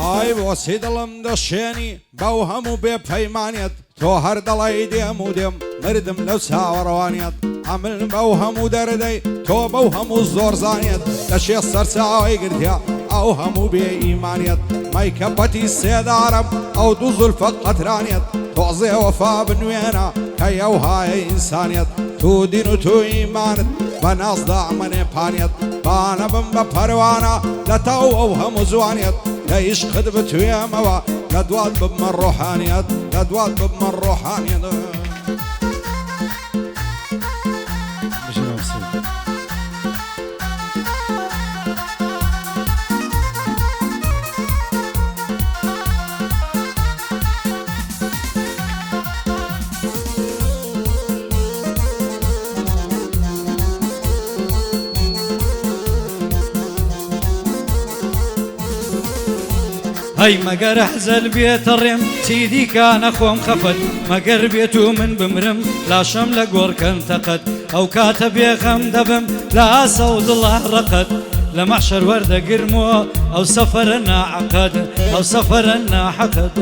ئای بۆچی دڵم دەشێنی بەو هەموو بێ پەیمانێت تۆ هەر دەڵی دێم و دێم مردم لەو چاوەڕوانێت ئەمن بەو هەموو دەردەی تۆ بەو هەموو زۆر زانێت دەشێ سەرچاوی گرتیا ئەو هەموو بێ ئیمانێت مەیکە پەتی سێدارم ئەو دوو زولفە قەترانێت تۆزێ وەفا بنوێنە کە ئەو هایە ئینسانێت تو دین و تو ئیمانت بە نازدا ئەمەنێپانێت بانە بم بە پەروانە لە تاو ئەو هەموو جوانێت لە عیشقت بتوێمەوە لە دوات ببمە ڕۆحانیەت لە دوات ببمە ڕۆحانیەت هەی مەگەر حەزەل بێتە ڕێم چیدی کانە خۆم خەفەت مەگەر بێت و من بمرم لاشەم لە گۆڕکەن تەقەت ئەو کاتە بێغەم دەبم لە ئاسە و دڵە ڕقەت لە مەحشەر وەردەگرمەوە ئەو سەفەرە ناعەقەت ئەو سەفەرە ناحەقەت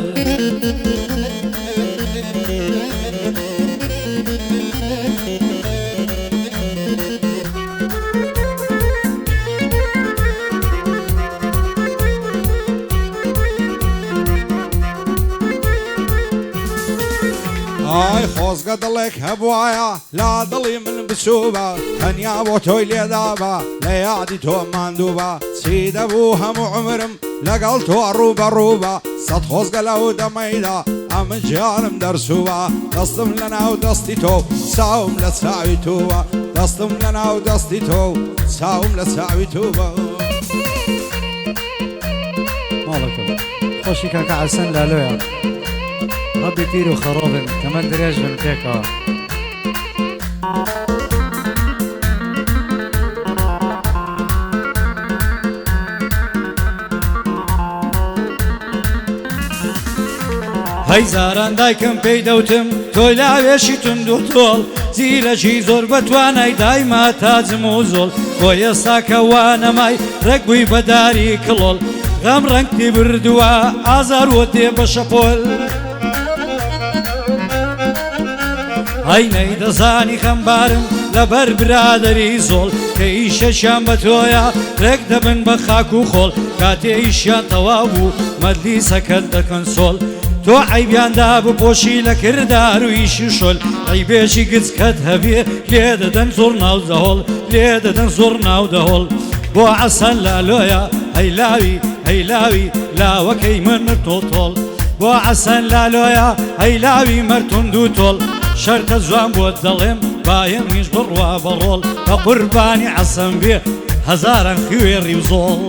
ئای خۆزگە دڵێک هەبوایە لا دڵی من بچووبە تەنیا بۆ تۆی لێدابە لە یادی تۆ ماندووبە چی دەبوو هەموو عمرم لەگەڵ تۆ ڕوبەڕووبە سەد خۆزگە لەو دەمەیدا ئەمن گیانم دەرچووبە دەستم لە ناو دەستی تۆ چاوم لە چاوی تووبە دەستم لە ناو دەستی تۆ چاوم لە چاوی تووبە ماڵەکەم خۆشی کاکە عەسەن لالۆیە ربي پیر و خەڕۆبن کەمە درێژ بن پێکەوە هەی زاران دایکم پێی دەوتم تۆی لاوێشی تند و تۆڵ زیرەکی زۆر بەتوانای دایما تاجم و زۆڵ بۆ ئێستا کە وانەمای ڕێکبووی بەداری کڵۆڵ غەم ڕەنگی بردووە ئازار وە دێ بە شەپۆل هەی نەیدەزانی خەمبارم لەبەر برادەری زۆڵ کە ئیشەشیان بە تۆیە ڕێک دەبن بە خاک و خۆڵ کاتێ ئیشیان تەواو بوو مەجلیسەکەت دەکەن سۆڵ تۆ عەیبیاندا بپۆشی لە کردار و ئیشی شۆل عەیبێکی گچکەت هەبێ لێ دەدەن زۆر ناو دەهۆڵ لێ دەدەن زۆر ناو دەهۆڵ بۆ عەسەن لالۆیە هەی لاوی هەی لاوی لاوەکەی من تۆڵ بۆ عەسەن لالۆیە هەی لاوی مەرتوند و تۆڵ شەرتە جوان بۆت دەڵێم بایم هیچ بڕوا بەڕۆڵ بە قوربانی عەسەن بێ هەزاران خوێڕی و زۆڵ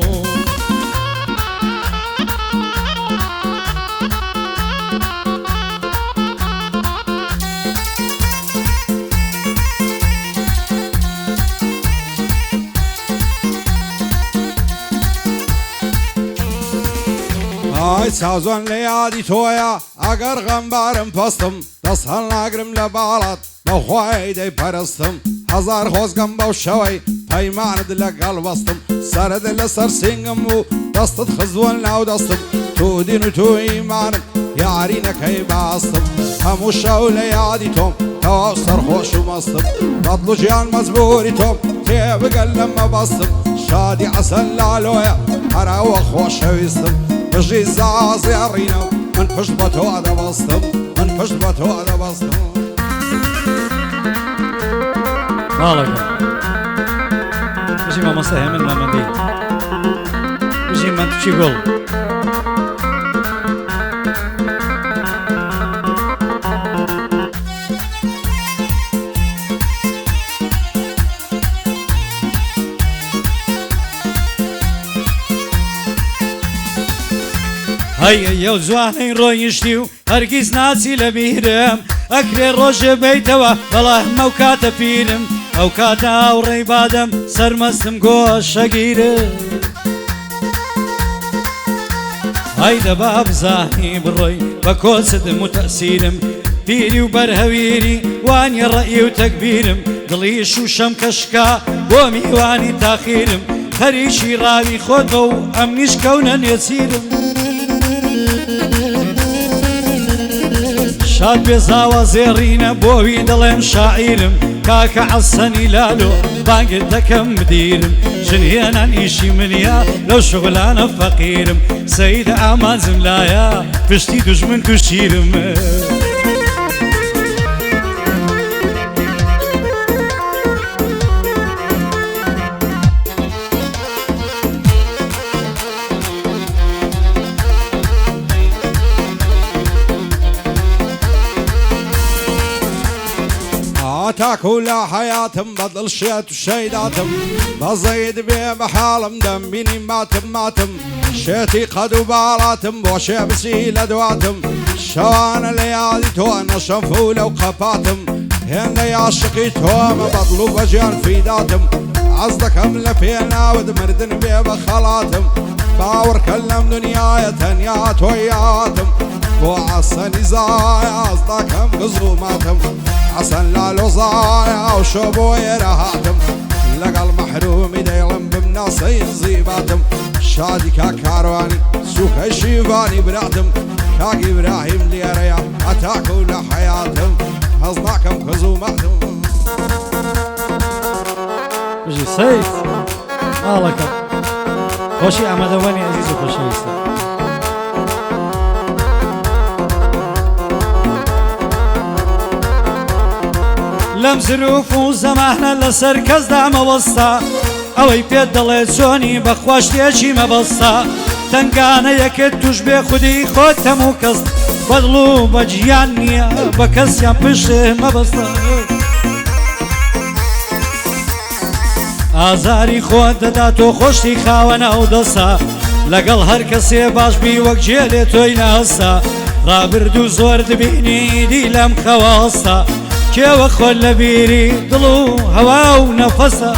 ئای چاوزۆن لە یادی تۆیە ئەگەر غەمبارم پەستم دەست هەڵ ناگرم لە باڵات بەخوای دەیپەرستم هەزار خۆزگەم بەو شەوەی پەیمانت لەگەڵ بەستم سەرت لەسەر سینگم و دەستت خزووە ناو دەستم تو دین و تو ئیمانم یاری نەکەی باستم هەموو شەو لە یادی تۆم تەواو سەرخۆش و مەستم بەدڵ و ژیان مەجبوری تۆم تێبگەل لەمە بەستم شادی عەسەن لالۆیە هەراوە خۆشەویستم بژی زازێڕینە و من پشت بە تۆ دەبەستم من پشت بە تۆ دەبەستم ماڵەکەم بژی مامۆستا هێمن مامەندەی بژی من توچی گوڵ هەیە یەو جوانەی ڕۆیشتی و هەرگیز ناچی لە بیرم ئەکرێ ڕۆژە بیتەوە بەڵام ئەو کاتە پیرم ئەو کاتە ئاوڕێی بادەم سەرمەستم گۆشەگیرم هەی دەبا بزانی بڕۆی بە کۆچتم و تەسیرم پیری و بەرهەویری وانی ڕەئی و تەکبیرم دڵی شوشەم کەشکا بۆ میوانی تاخیرم خەریکی ڕاوی خۆتە و ئەم نیش کەونە نێچیرم شاد بێزاوە زێڕینە بۆوی دەڵێن شاعیرم کاکە عەسەنی لالۆ بانگت دەکەم بدیرم ژنهێنان ئیشی منیە لەو شغلانە فەقیرم سەیدە ئامانزم لایە پشتی دوژمن تووشیرم تاكو لا حياتم بدل شيت وشيداتم بزيد بيه بحالم دم بيني ماتم شيتي قد وباراتم بوشي بسيل ادواتم شوان الليالي تونا شنفولة وقفاتم هن يا شقي توما بطلو بجان في داتم عصدكم لفينا ودمردن بيه بخلاتم باور كلم دنيايا تنيا توياتم وعصني زايا عصدكم قزوماتم عسن لالو زايا وشوبو يرهاتم لقى المحروم ديلم بمناصين زيباتم شادي كاكارواني سوكا شيفاني براتم كاك إبراهيم ليريا أتاكو لحياتم هزناكم خزوماتم بجي سيف مالك خوشي عمدواني عزيز وخوشي لەم زروف و زەمانە لەسەر کەس دامەوەستا ئەوەی پێت دەڵێت چۆنی بەخوا شتێکی مەبەستا تنگانە یەکێت توش بێ خودی خۆت هەموو کەس بەدڵ و بەجیان نییە بە کەسیان پشتێ مەبەستا ئازاری خۆت دەداتۆ خۆشتی خاوەنە ئەو دەسا لەگەڵ هەر کەسێ باش بی وەک جێ لێ تۆی ناستا ڕابردوو زۆر دبینی دی لەم خەواستا کێوە خۆل لە بیری دڵ و هەوا و نەفەسە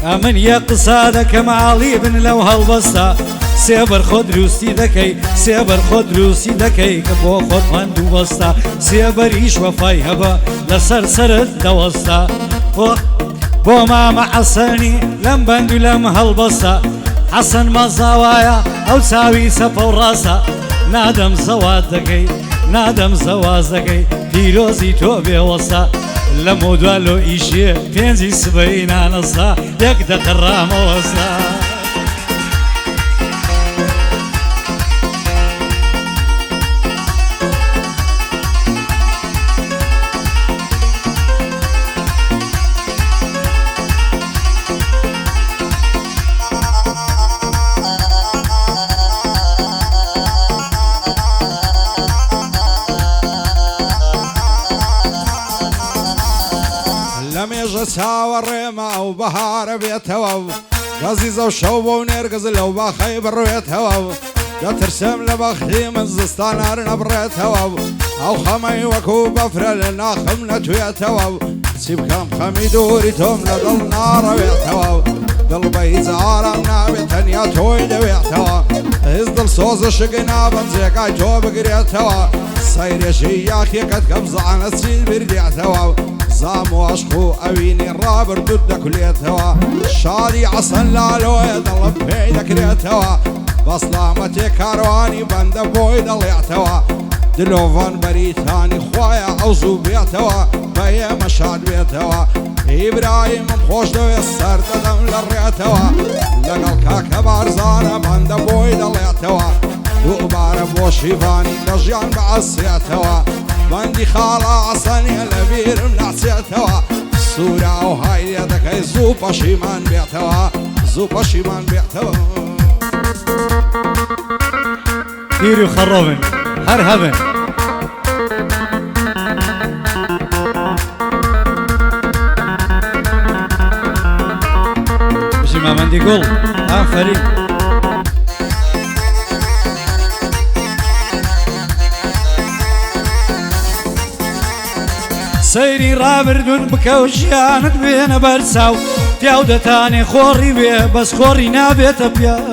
ئەمن یە قسا دەکەم عاڵی بن لەو هەڵبەستا سێبەر خۆ دروستی دەکەی سێبەر خۆ دروستی دەکەی کە بۆ خۆت ماند و بەستا سێبەریش وەفای هەبە لەسەر سەرت دەوەستا بۆ مامە عەسەنی لەم بەند و لەم هەڵبەستا حەسەن مەزاوایە ئەو چاوی سەپە و ڕاستە نادەم زەواز دەکەی نادەم زەواز دەکەی پیرۆزی تۆ بێوەستا لە مۆدوالۆ ئیشێ پێنجی سبەی نانەستا یەک دەقڕامەوەستا لمێژە چاوەڕێمە ئەو بەهارە بێتەوە گەزیزە و شەو بۆ و نێرگەز لەو باخەی بڕوێتەوە دەترسم لە بەختی من زستان هەر نەبڕێتەوە ئەو خەمەی وەکو بەفرە لە ناخم نەتوێتەوە چی بکەم خەمی دووری تۆم لە دڵ ناڕەوێتەوە دڵ بە هیچ ئارام ناوێت تەنیا تۆی دەوێتەوە هیچ دڵ سۆزە شگەی نابم جێگای تۆ بگرێتەوە سەیرێژی یاخیەکەت کە بزانە چی بردێتەوە زام و عشق و ئەوینی ڕابردوت دەکولێتەوە شادی عەسەن لالۆیە دڵم پێی دەکرێتەوە بەسلامەتێ کاروانی بەندە بۆی دەڵێتەوە دلۆڤان بەریتانی خوایە ئەو زوو بێتەوە بە ئێمە شاد بێتەوە ئیبراهیمم خۆش دەوێت سەر دەدەم لە ڕێتەوە لەگەڵ کاکە بارزانە بەندە بۆی دەڵێتەوە دووبارە بۆ شیڤانی لە ژیان بەعەسێتەوە بەندی خاڵە عەسەنیە لە بیرم ناچێتەوە سوورە و هایلێ دەکەی زوو پەشیمان بێتەوە زوو پەشیمان بێتەوە پیر و خەڕۆبن هەر هەبن بژی مامەندی گوڵ ئافەرین سەیری ڕابردون بکە و ژیانت بێنە بەرچاو پیاو دەتانێ خۆڕی بێ بەس خۆڕی نابێتە پیاو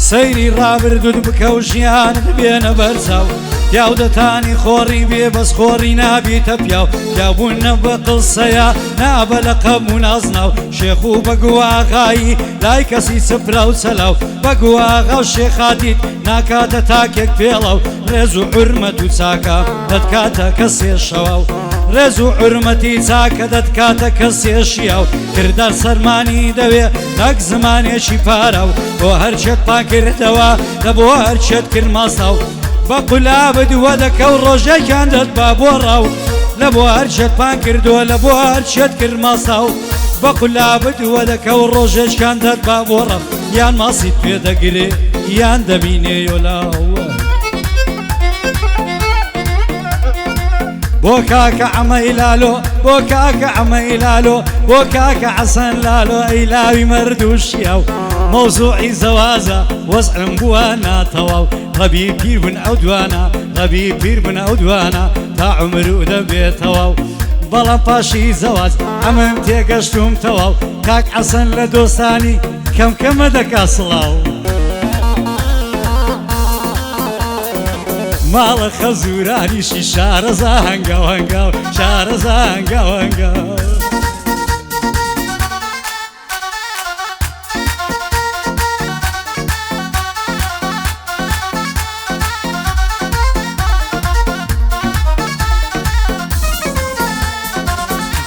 سەیری ڕابردون بکە و ژیانت بێنە بەرچاو پیاو دەتانی خۆڕی بێ بەس خۆڕی نابێتە پیاو پیاوبوونە بە قڵسەیە نابە لە قەم و نازناو شێخ و بەگوواغایی لای کەسی سپرا و سەلاو بەگوواغا و شێخاتیت ناکاتە تاکێک پێڵەو ڕێز و حورمەت و چاکە دەتکاتە کە سێشەوە ڕێز و حورمەتی چاکە دەتکاتە کە سێشیە و کردار سەرمانی دەوێ نەک زمانێکی پارە و بۆ هەرچێت پاکردەوە لە بۆ هەرچێت کرد ماسا و بە قولا بدووە دەکە و ڕۆژێکیان دەت با بۆ ڕاو لە بۆ هەرچێت پان کردووە لە بۆ هەرچێت کرد ماسا و بە قولا بدووە دەکە و ڕۆژێکیان دەت با بۆ ڕاو یان ماسیت پێدەگرێ یان دەبینێ یۆلاوە بۆ کاکە عەمەی لالۆ بۆ کاکە عەمەی لالۆ بۆ کاکە حەسەن لالۆ ئەی لاوی مەردووشیە و مەوزوعی زەوازە وەزعم بووە ناتەواو ڕەبی پیر بن ئەو دوانە ڕەبی پیر بن ئەو دوانە تا عومر و دەبێتەوە و بەڵام پاشی زەواز ئەمەم تێگەشتوم تەواو کاک حەسەن لە دۆستانی کەم کەمە دەکا سڵاو ماڵە خەزورانیشی شارەزا هەنگاو هەنگاو شارەزا هەنگاو هەنگاو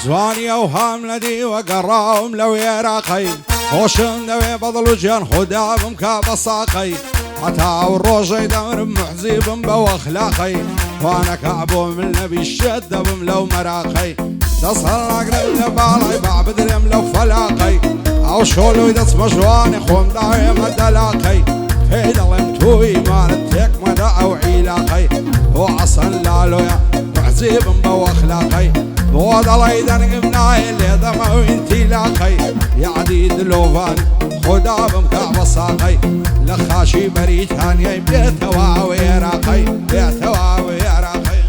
جوانی ئەو هام لە دیوە گەڕاوم لەو عێراقەی خۆشم دەوێ بەدڵ و گیان خوددا بم کا بە ساقەی هەتا ئەو ڕۆژەی دەمرم محزی بم بەوە خلاقەی توانەکە بۆ من نەبی شێت دەبم لەو مەراقەی دەست هەڵناگرم لە باڵای با بدرێم لەو فەلاقەی ئەو شۆلوی دەچمە ژوانی خۆم داوێمە دەلاقەی پێی دەڵێم توی مانت تێکمەدە ئەو عیلاقەی بۆ حەسەن لالۆیە محزی بم بەوە خلاقەی بۆ دەڵی دەنگم نایە لێ دەمەوین تیلاقەی یادی دلۆڤان خۆدا بم کا بە ساقەی لە خاشی بەریتانیای بێتەوە ئەو عێراقەی بێتەوە ئەو عێراقەی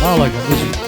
باڵەکە بژی